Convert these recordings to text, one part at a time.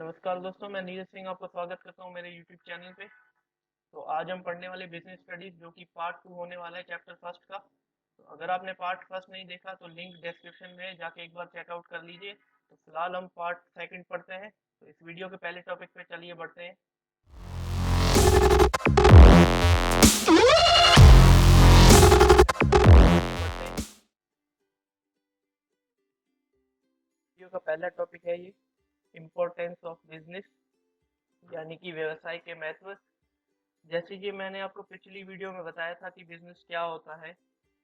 नमस्कार दोस्तों, मैं नीरज सिंह आपका स्वागत करता हूं मेरे यूट्यूब चैनल पे। तो आज हम पढ़ने वाले बिजनेस स्टडीज जो कि पार्ट 2 होने वाला है चैप्टर फर्स्ट का। तो अगर आपने पार्ट फर्स्ट नहीं देखा तो लिंक डिस्क्रिप्शन में है, जाके एक बार चेकआउट कर लीजिए। तो फिलहाल हम पार्ट सेकंड पढ़ते हैं। तो इस वीडियो के पहले टॉपिक पे चलिए बढ़ते हैं। वीडियो का पहला टॉपिक है ये इम्पोर्टेंस ऑफ बिजनेस, यानी कि व्यवसाय के महत्व। जैसे कि मैंने आपको पिछली वीडियो में बताया था कि बिजनेस क्या होता है।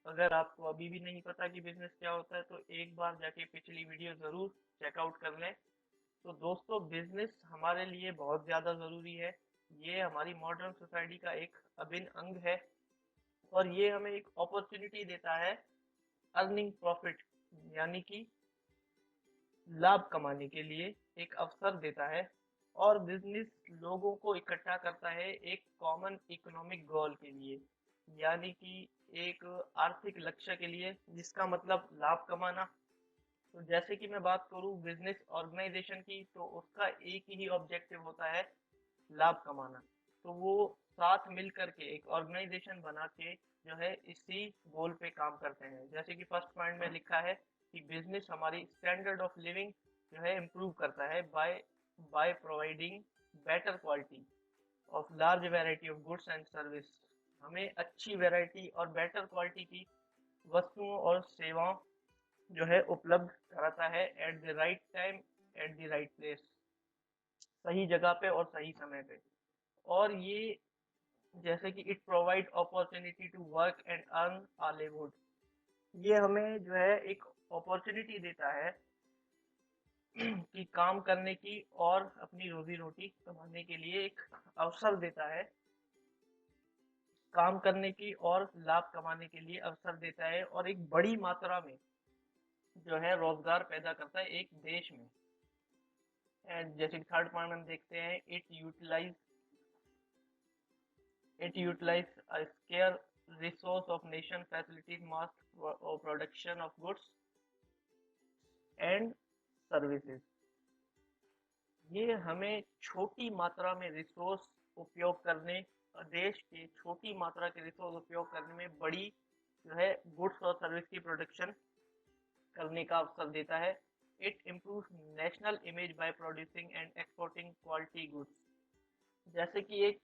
अगर आपको अभी भी नहीं पता कि बिजनेस क्या होता है तो एक बार जाके पिछली वीडियो जरूर चेकआउट कर लें। तो दोस्तों, बिजनेस हमारे लिए बहुत ज़्यादा ज़रूरी है। ये हमारी मॉडर्न सोसाइटी का एक अभिन्न अंग है और ये हमें एक अपॉर्चुनिटी देता है अर्निंग प्रॉफिट, यानी कि लाभ कमाने के लिए एक अवसर देता है। और बिजनेस लोगों को इकट्ठा करता है एक कॉमन इकोनॉमिक गोल के लिए, यानी कि एक आर्थिक लक्ष्य के लिए, जिसका मतलब लाभ कमाना। तो जैसे कि मैं बात करूं बिजनेस ऑर्गेनाइजेशन की, तो उसका एक ही ऑब्जेक्टिव होता है लाभ कमाना। तो वो साथ मिल करके एक ऑर्गेनाइजेशन बना के जो है इसी गोल पे काम करते हैं। जैसे कि फर्स्ट पॉइंट में लिखा है कि बिजनेस हमारी स्टैंडर्ड ऑफ लिविंग जो है इम्प्रूव करता है by by providing better quality of large variety of goods and service. हमें अच्छी वैरायटी और बेटर क्वालिटी की वस्तुओं और सेवाओं जो है उपलब्ध कराता है at the right time, at the right place, सही जगह पे और सही समय पे। और ये जैसे कि it provide opportunity to work and earn a livelihood, ये हमें जो है एक अपॉर्चुनिटी देता है कि काम करने की और अपनी रोजी रोटी कमाने के लिए एक अवसर देता है। काम करने की और लाभ कमाने के लिए अवसर देता है और एक बड़ी मात्रा में जो है रोजगार पैदा करता है एक देश में। एंड जैसे कि थर्ड पॉइंट हम देखते हैं, it utilise a scarce resource of nation facilities mass production of goods and services। ये हमें छोटी मात्रा में रिसोर्स उपयोग करने, देश के छोटी मात्रा के रिसोर्स उपयोग करने में बड़ी जो है गुड्स और सर्विस की प्रोडक्शन करने का अवसर देता है। It improve national image by producing and exporting quality goods. जैसे कि एक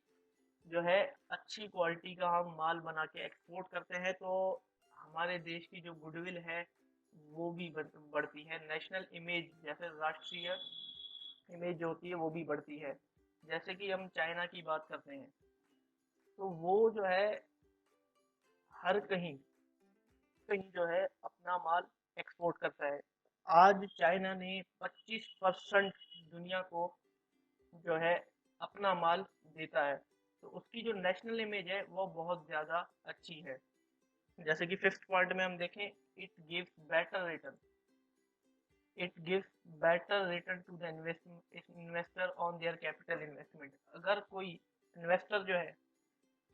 जो है अच्छी क्वालिटी का हम माल बना के एक्सपोर्ट करते हैं तो हमारे देश की जो गुडविल है वो भी बढ़ती है। नेशनल इमेज, जैसे राष्ट्रीय इमेज जो होती है वो भी बढ़ती है। जैसे कि हम चाइना की बात करते हैं तो वो जो है हर कहीं कहीं जो है अपना माल एक्सपोर्ट करता है। आज चाइना ने 25% दुनिया को जो है अपना माल देता है। तो उसकी जो नेशनल इमेज है वो बहुत ज़्यादा अच्छी है। जैसे कि फिफ्थ पॉइंट में हम देखें, it gives better return it gives better return to the investor on their capital investment. अगर कोई इन्वेस्टर जो है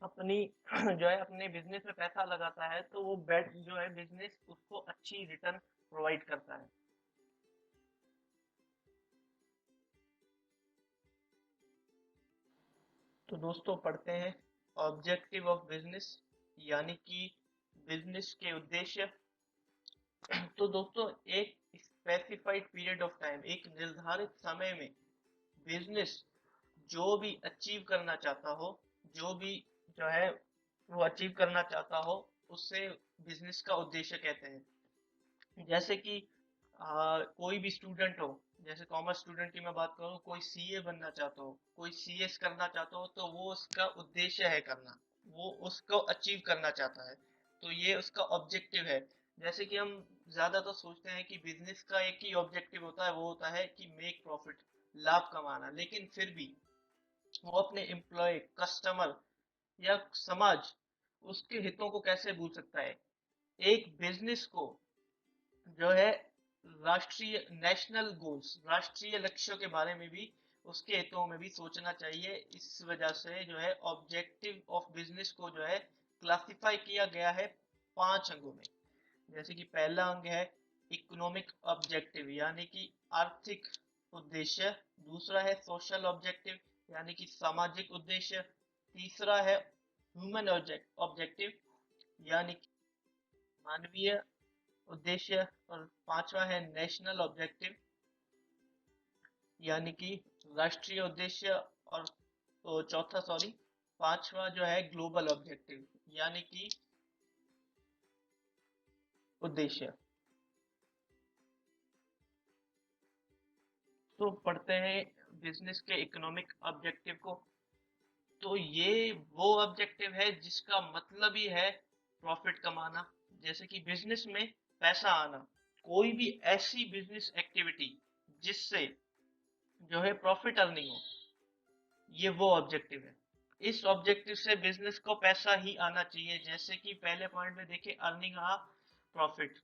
अपनी जो है अपने बिजनेस में पैसा लगाता है तो वो बेट जो है बिजनेस उसको अच्छी रिटर्न प्रोवाइड करता है। तो दोस्तों पढ़ते हैं ऑब्जेक्टिव ऑफ बिजनेस, यानी कि बिजनेस के उद्देश्य। तो दोस्तों, एक स्पेसिफाइड पीरियड ऑफ टाइम, एक निर्धारित समय में बिजनेस जो भी अचीव करना चाहता हो, जो भी जो है वो अचीव करना चाहता हो, उससे बिजनेस का उद्देश्य कहते हैं। जैसे कि कोई भी स्टूडेंट हो, जैसे कॉमर्स स्टूडेंट की मैं बात करूँ, कोई सीए बनना चाहता हो, कोई सीएस करना चाहता हो, तो वो उसका उद्देश्य है करना, वो उसको अचीव करना चाहता है। तो ये उसका ऑब्जेक्टिव है। जैसे कि हम ज्यादा तो सोचते हैं कि बिजनेस का एक ही ऑब्जेक्टिव होता है, वो होता है कि मेक प्रॉफिट, लाभ कमाना। लेकिन फिर भी वो अपने एम्प्लॉय, कस्टमर या समाज, उसके हितों को कैसे भूल सकता है। एक बिजनेस को जो है राष्ट्रीय नेशनल गोल्स, राष्ट्रीय लक्ष्यों के बारे में भी, उसके हितों में भी सोचना चाहिए। इस वजह से जो है ऑब्जेक्टिव ऑफ बिजनेस को जो है क्लासिफाई किया गया है 5 अंगों में। जैसे कि पहला अंग है इकोनॉमिक ऑब्जेक्टिव, यानी कि आर्थिक उद्देश्य, दूसरा है सोशल ऑब्जेक्टिव यानी कि सामाजिक उद्देश्य, तीसरा है ह्यूमन ऑब्जेक्टिव यानी कि मानवीय उद्देश्य, और पांचवा है नेशनल ऑब्जेक्टिव यानी कि राष्ट्रीय उद्देश्य, और चौथा सॉरी पांचवा जो है ग्लोबल ऑब्जेक्टिव यानी कि उद्देश्य। तो पढ़ते हैं बिजनेस के इकोनॉमिक ऑब्जेक्टिव को। तो ये वो ऑब्जेक्टिव है जिसका मतलब ही है प्रॉफिट कमाना, जैसे कि बिजनेस में पैसा आना। कोई भी ऐसी बिजनेस एक्टिविटी जिससे जो है प्रॉफिट अर्निंग हो, ये वो ऑब्जेक्टिव है। इस ऑब्जेक्टिव से बिजनेस को पैसा ही आना चाहिए, जैसे कि पहले पॉइंट में देखे अर्निंग आ प्रॉफिट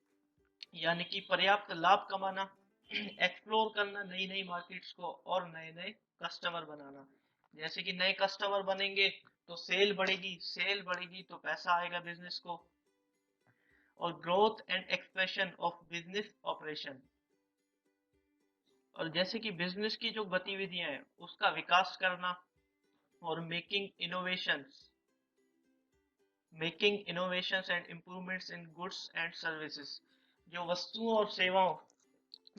यानी कि पर्याप्त लाभ कमाना, एक्सप्लोर करना नई नई मार्केट्स को और नए नए कस्टमर बनाना। जैसे कि नए कस्टमर बनेंगे तो सेल बढ़ेगी तो पैसा आएगा बिजनेस को। और growth and expansion of business operation, और जैसे कि बिजनेस की जो गतिविधियां हैं उसका विकास करना। और making innovations and improvements in goods and services, जो वस्तुओं और सेवाओं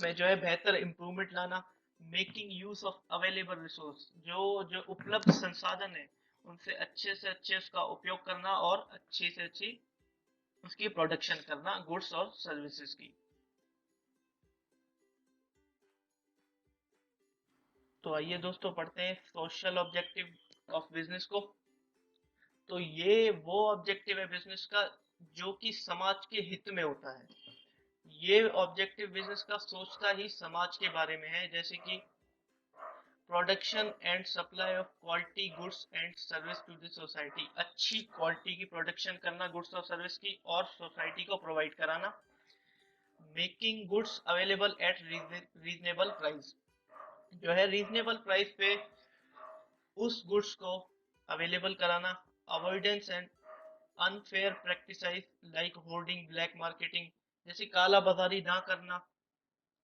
में जो है बेहतर इम्प्रूवमेंट लाना। Making use of available resource, जो उपलब्ध संसाधन है उनसे अच्छे से अच्छे उसका उपयोग करना और अच्छी से अच्छी उसकी प्रोडक्शन करना गुड्स और सर्विसेज की। तो आइए दोस्तों पढ़ते हैं सोशल ऑब्जेक्टिव ऑफ बिजनेस को। तो ये वो ऑब्जेक्टिव है बिजनेस का जो कि समाज के हित में होता है। ये ऑब्जेक्टिव बिजनेस का सोचता ही समाज के बारे में है, जैसे कि production and supply of quality goods and service to the society, अच्छी क्वालिटी की प्रोडक्शन करना गुड्स और सर्विस की और सोसाइटी को प्रोवाइड कराना। Making goods available at reasonable price, जो है रीजनेबल प्राइस पे उस गुड्स को अवेलेबल कराना। Avoidance and unfair practices like hoarding, black marketing, जैसे काला बाजारी ना करना,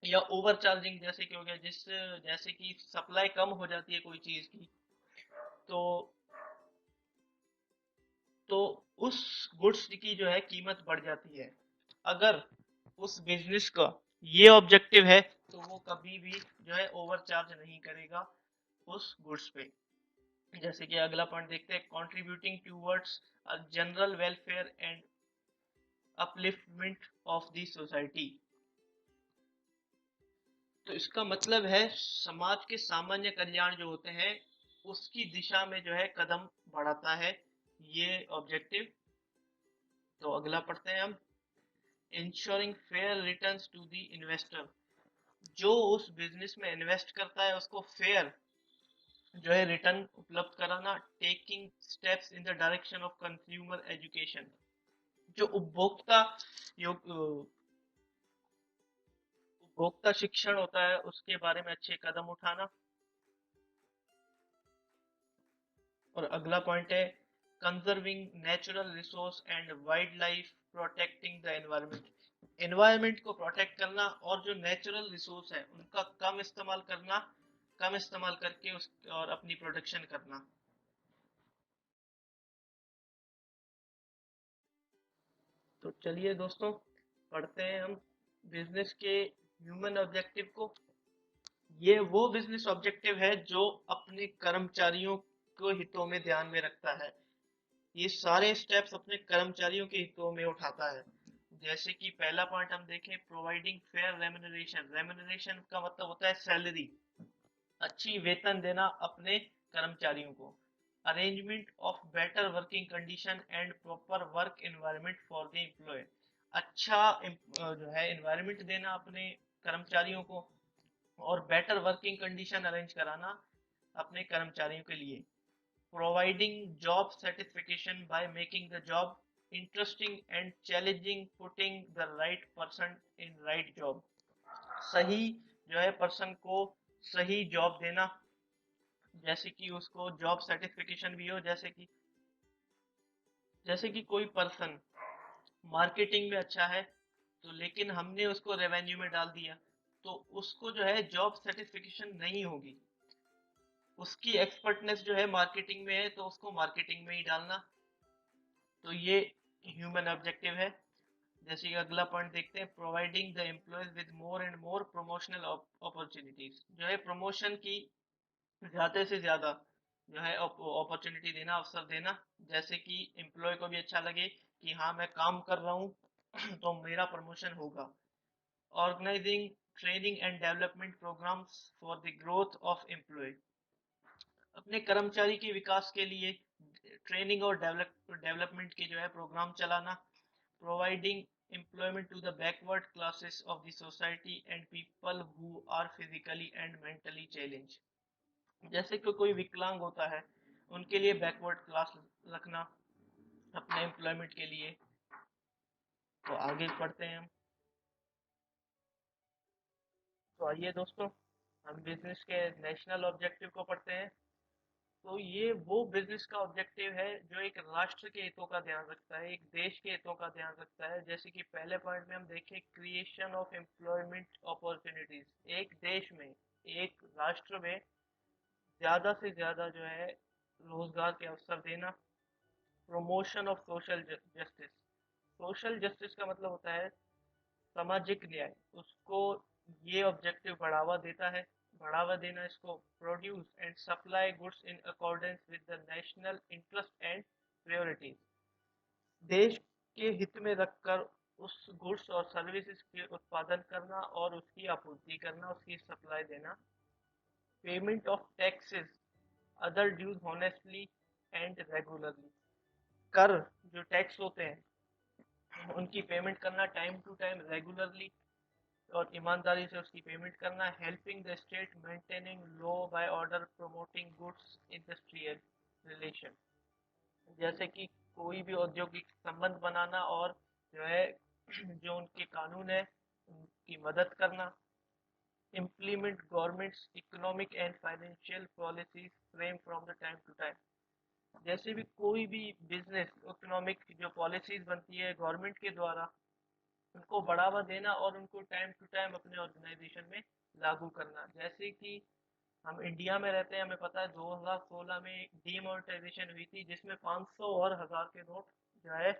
या ओवर चार्जिंग जैसे कि हो गया, जैसे कि सप्लाई कम हो जाती है कोई चीज की, तो तो उस गुड्स की जो है कीमत बढ़ जाती है। अगर उस बिजनेस का ये ऑब्जेक्टिव है तो वो कभी भी जो है ओवर चार्ज नहीं करेगा उस गुड्स पे। जैसे कि अगला पॉइंट देखते हैं, contributing towards general welfare and upliftment of the society. तो इसका मतलब है समाज के सामान्य कल्याण जो होते हैं उसकी दिशा में जो है कदम बढ़ाता है ये ऑब्जेक्टिव। तो अगला पढ़ते हैं हम, ensuring fair returns to the investor, जो उस बिजनेस में इन्वेस्ट करता है उसको फेयर जो है रिटर्न उपलब्ध कराना। Taking steps in the direction of consumer education, जो उपभोक्ता शिक्षण होता है उसके बारे में अच्छे कदम उठाना। और अगला पॉइंट है, conserving natural resource and wild life, protecting the environment, environment को प्रोटेक्ट करना और जो नेचुरल रिसोर्स है उनका कम इस्तेमाल करना, कम इस्तेमाल करके उस और अपनी प्रोडक्शन करना। तो चलिए दोस्तों पढ़ते हैं हम बिजनेस के ह्यूमन ऑब्जेक्टिव को। ये वो बिजनेस ऑब्जेक्टिव है जो अपने कर्मचारियों को हितों में ध्यान में रखता है। ये सारे स्टेप्स अपने कर्मचारियों के हितों में उठाता है। जैसे कि पहला पॉइंट हम देखें, प्रोवाइडिंग फेयर रेम्युनरेशन, रेम्युनरेशन का मतलब होता है सैलरी, अच्छी वेतन देना अपने कर्मचारियों को। Arrangement of better working condition and proper work environment for the employ, अच्छा जो है एनवायरनमेंट देना अपने कर्मचारियों को और बेटर वर्किंग कंडीशन अरेंज कराना अपने कर्मचारियों के लिए। Providing job satisfaction by making the job interesting and challenging, putting the right person in right job, सही जो है पर्सन को सही जॉब देना, जैसे कि उसको जॉब सर्टिफिकेशन भी हो। जैसे कि कोई पर्सन मार्केटिंग में अच्छा है तो लेकिन हमने उसको रेवेन्यू में डाल दिया, तो उसको जो है जॉब सेटिस्फेक्शन नहीं होगी। उसकी एक्सपर्टनेस जो है मार्केटिंग में है, तो उसको मार्केटिंग में ही डालना। तो ये ह्यूमन ऑब्जेक्टिव है। जैसे कि अगला पॉइंट देखते हैं, providing the employees with more and more promotional opportunities, जो है प्रमोशन की ज्यादा से ज्यादा जो है अपॉर्चुनिटी देना, अवसर देना, जैसे कि एम्प्लॉय को भी अच्छा लगे कि हाँ मैं काम कर रहा हूँ तो मेरा प्रमोशन होगा। Organising training and development programmes for the growth of employ, अपने कर्मचारी के विकास के लिए ट्रेनिंग और डेवलपमेंट के जो है प्रोग्राम चलाना। Providing employment to the backward classes of the society and people who are physically and mentally challenge, जैसे कि कोई विकलांग होता है उनके लिए बैकवर्ड क्लास रखना अपने एम्प्लॉयमेंट के लिए। तो आगे पढ़ते हैं हम। तो आइए दोस्तों, हम बिजनेस के नेशनल ऑब्जेक्टिव को पढ़ते हैं। तो ये वो बिजनेस का ऑब्जेक्टिव है जो एक राष्ट्र के हितों का ध्यान रखता है, एक देश के हितों का ध्यान रखता है। जैसे कि पहले पॉइंट में हम देखें, क्रिएशन ऑफ एम्प्लॉयमेंट अपॉर्चुनिटीज, एक देश में, एक राष्ट्र में ज्यादा से ज्यादा जो है रोजगार के अवसर देना। Promotion of social justice, social justice का मतलब होता है सामाजिक न्याय, उसको ये ऑब्जेक्टिव बढ़ावा देता है, बढ़ावा देना इसको। Produce and supply goods in accordance with the national interest and priorities, देश के हित में रखकर उस गुड्स और सर्विसेज के उत्पादन करना और उसकी आपूर्ति करना, उसकी सप्लाई देना। Payment of taxes other dues honestly and regularly, कर जो टैक्स होते हैं उनकी पेमेंट करना टाइम टू टाइम, रेगुलरली और ईमानदारी से उसकी पेमेंट करना। Helping the state maintaining law by order promoting goods industrial relation, जैसे कि कोई भी औद्योगिक संबंध बनाना और जो है जो उनके कानून है उनकी मदद करना। Implement governments economic and financial policies frame from the time to time, जैसे भी कोई भी बिजनेस इकोनॉमिक जो पॉलिसीज बनती है गवर्नमेंट के द्वारा, उनको बढ़ावा देना और उनको टाइम टू टाइम अपने ऑर्गेनाइजेशन में लागू करना। जैसे कि हम इंडिया में रहते हैं, हमें पता है 2016 में एक डीमोनेटाइजेशन हुई थी जिसमें 500 और 1000 के नोट जो है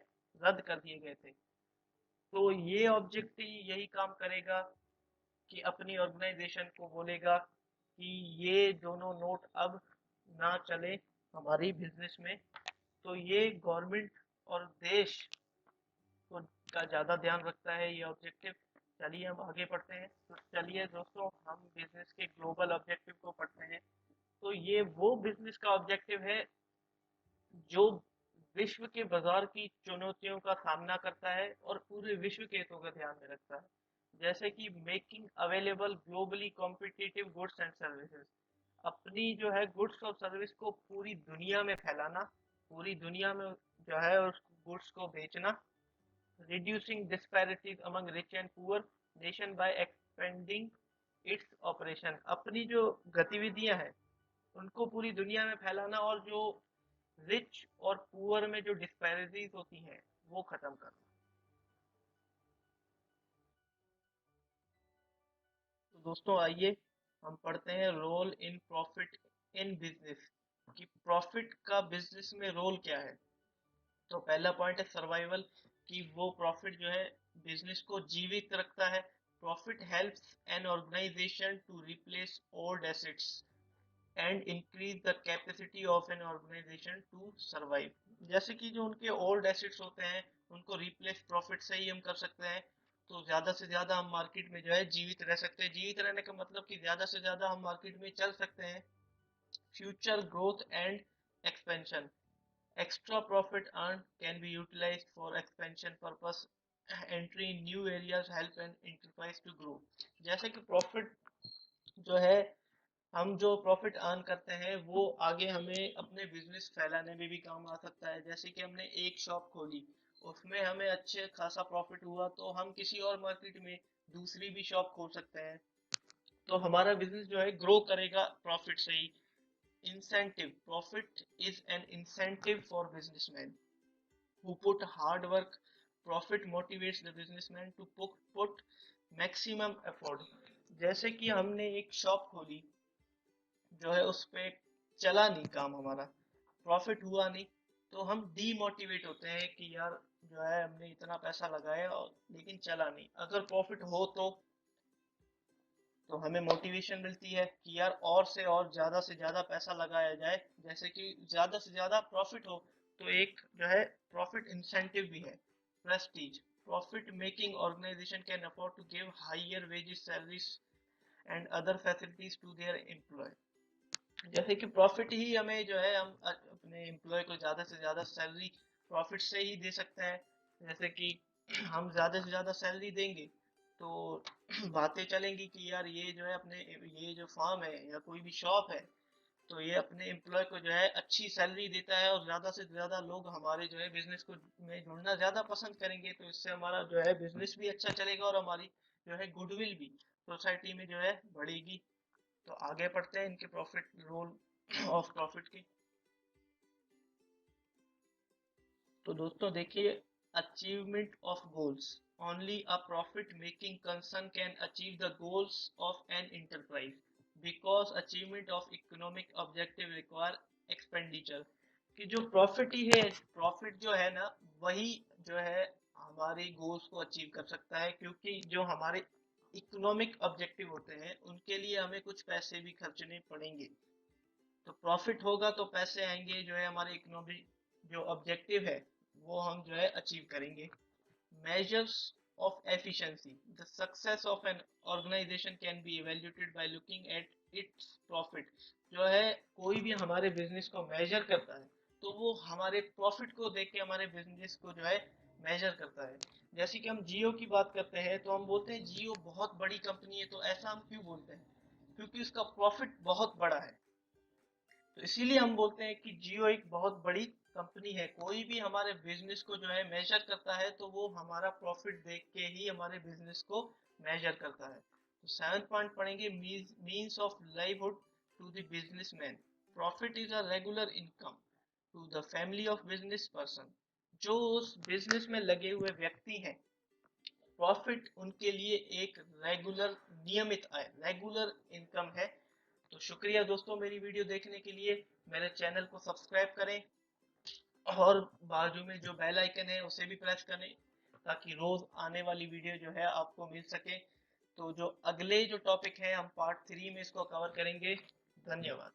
रद्द कर दिए गए थे। तो ये ऑब्जेक्ट यही काम करेगा कि अपनी ऑर्गेनाइजेशन को बोलेगा कि ये दोनों नोट अब ना चले हमारी बिजनेस में। तो ये गवर्नमेंट और देश को का ज़्यादा ध्यान रखता है ये ऑब्जेक्टिव। चलिए हम आगे पढ़ते हैं। तो चलिए दोस्तों, हम बिजनेस के ग्लोबल ऑब्जेक्टिव को पढ़ते हैं। तो ये वो बिजनेस का ऑब्जेक्टिव है जो विश्व के बाजार की चुनौतियों का सामना करता है और पूरे विश्व के हितों का ध्यान में रखता है। जैसे कि making available globally competitive goods and services, अपनी जो है गुड्स और सर्विस को पूरी दुनिया में फैलाना, पूरी दुनिया में जो है उस गुड्स को बेचना। Reducing disparities among rich and poor nation by expanding its operation, अपनी जो गतिविधियां हैं उनको पूरी दुनिया में फैलाना और जो रिच और पुअर में जो डिस्पैरिटीज होती हैं वो खत्म करना। तो दोस्तों आइए हम पढ़ते हैं role in profit in business, कि प्रॉफिट का बिजनेस में रोल क्या है। तो पहला पॉइंट है सर्वाइवल, कि वो प्रॉफिट जो है बिजनेस को जीवित रखता है। Profit helps an organisation to replace old assets and increase the capacity of an organisation to survive, जैसे कि जो उनके ओल्ड एसेट्स होते हैं उनको रिप्लेस प्रॉफिट से ही हम कर सकते हैं। तो ज्यादा से ज्यादा हम मार्केट में जो है जीवित रह सकते हैं। जीवित रहने का मतलब कि ज्यादा से ज्यादा हम मार्केट में चल सकते हैं। Future growth and expansion, extra profit earned can be utilized for expansion purpose, entry in new areas help an enterprise to grow, जैसे कि प्रॉफिट जो है हम जो प्रॉफिट अर्न करते हैं वो आगे हमें अपने बिजनेस फैलाने में भी काम आ सकता है। जैसे कि हमने एक शॉप खोली, उसमें हमें अच्छे खासा प्रॉफिट हुआ तो हम किसी और मार्केट में दूसरी भी शॉप खोल सकते हैं। तो हमारा बिजनेस जो है ग्रो करेगा प्रॉफिट से ही। Incentive, profit is an incentive for businessman who put hard work. Profit motivates the businessman to put maximum effort, जैसे कि हमने एक शॉप खोली, जो है उस पे चला नहीं काम हमारा, प्रॉफिट हुआ नहीं, तो हम डीमोटिवेट होते हैं कि यार जो है हमने इतना पैसा लगाया और लेकिन चला नहीं। अगर प्रॉफिट हो तो हमें मोटिवेशन मिलती है कि यार और से ज्यादा पैसा लगाया जाए, जैसे कि ज्यादा से ज्यादा प्रॉफिट हो। तो एक जो है प्रॉफिट इंसेंटिव भी है, prestige. Profit making organisation can afford to give higher wages, salaries and other facilities to their employ. जैसे कि प्रॉफिट ही हमें जो है, हम अपने एम्प्लॉय को ज्यादा से ज्यादा सैलरी प्रॉफिट से ही दे सकते हैं। जैसे कि हम ज्यादा से ज्यादा सैलरी देंगे तो बातें चलेंगी कि यार ये जो है अपने, ये जो फार्म है या कोई भी शॉप है, तो ये अपने एम्प्लॉय को जो है अच्छी सैलरी देता है और ज्यादा से ज्यादा लोग हमारे जो है बिजनेस को में जुड़ना ज्यादा पसंद करेंगे। तो इससे हमारा जो है बिजनेस भी अच्छा चलेगा और हमारी जो है गुडविल भी सोसाइटी में जो है बढ़ेगी। तो आगे पढ़ते हैं इनके प्रॉफिट, रोल ऑफ प्रॉफिट की। तो दोस्तों देखिए, achievement of goals. Only a profit making concern can achieve the goals of an enterprise, because achievement of economic objective require expenditure. कि जो प्रॉफिट ही है, प्रॉफिट जो है ना, वही जो है हमारे गोल्स को अचीव कर सकता है, क्योंकि जो हमारे इकोनॉमिक ऑब्जेक्टिव होते हैं उनके लिए हमें कुछ पैसे भी खर्चने पड़ेंगे। तो प्रॉफिट होगा तो पैसे आएंगे, जो है हमारे इकोनॉमिक जो ऑब्जेक्टिव है वो हम जो है अचीव करेंगे। Measures of efficiency. The success of an organisation can be evaluated by looking at its profit. जो है कोई भी हमारे बिजनेस को मेजर करता है तो वो हमारे प्रॉफिट को देख के हमारे बिजनेस को जो है मेजर करता है। जैसे कि हम जियो की बात करते हैं तो हम बोलते हैं जियो बहुत बड़ी कंपनी है। तो ऐसा हम क्यों बोलते हैं? क्योंकि उसका प्रॉफिट बहुत बड़ा है। तो इसीलिए हम बोलते हैं कि जियो एक बहुत बड़ी कंपनी है। कोई भी हमारे बिजनेस को जो है मेजर करता है तो वो हमारा प्रॉफिट देख के ही हमारे बिजनेस को मेजर करता है। तो 7th पॉइंट पढ़ेंगे, means of livelihood to the businessman. Profit is a regular income to the family of business person. जो उस बिजनेस में लगे हुए व्यक्ति हैं, प्रॉफिट उनके लिए एक रेगुलर, नियमित आय, रेगुलर इनकम है। तो शुक्रिया दोस्तों मेरी वीडियो देखने के लिए। मेरे चैनल को सब्सक्राइब करें और बाजू में जो बेल आइकन है उसे भी प्रेस करें, ताकि रोज आने वाली वीडियो जो है आपको मिल सके। तो जो अगले जो टॉपिक है हम पार्ट 3 में इसको कवर करेंगे। धन्यवाद।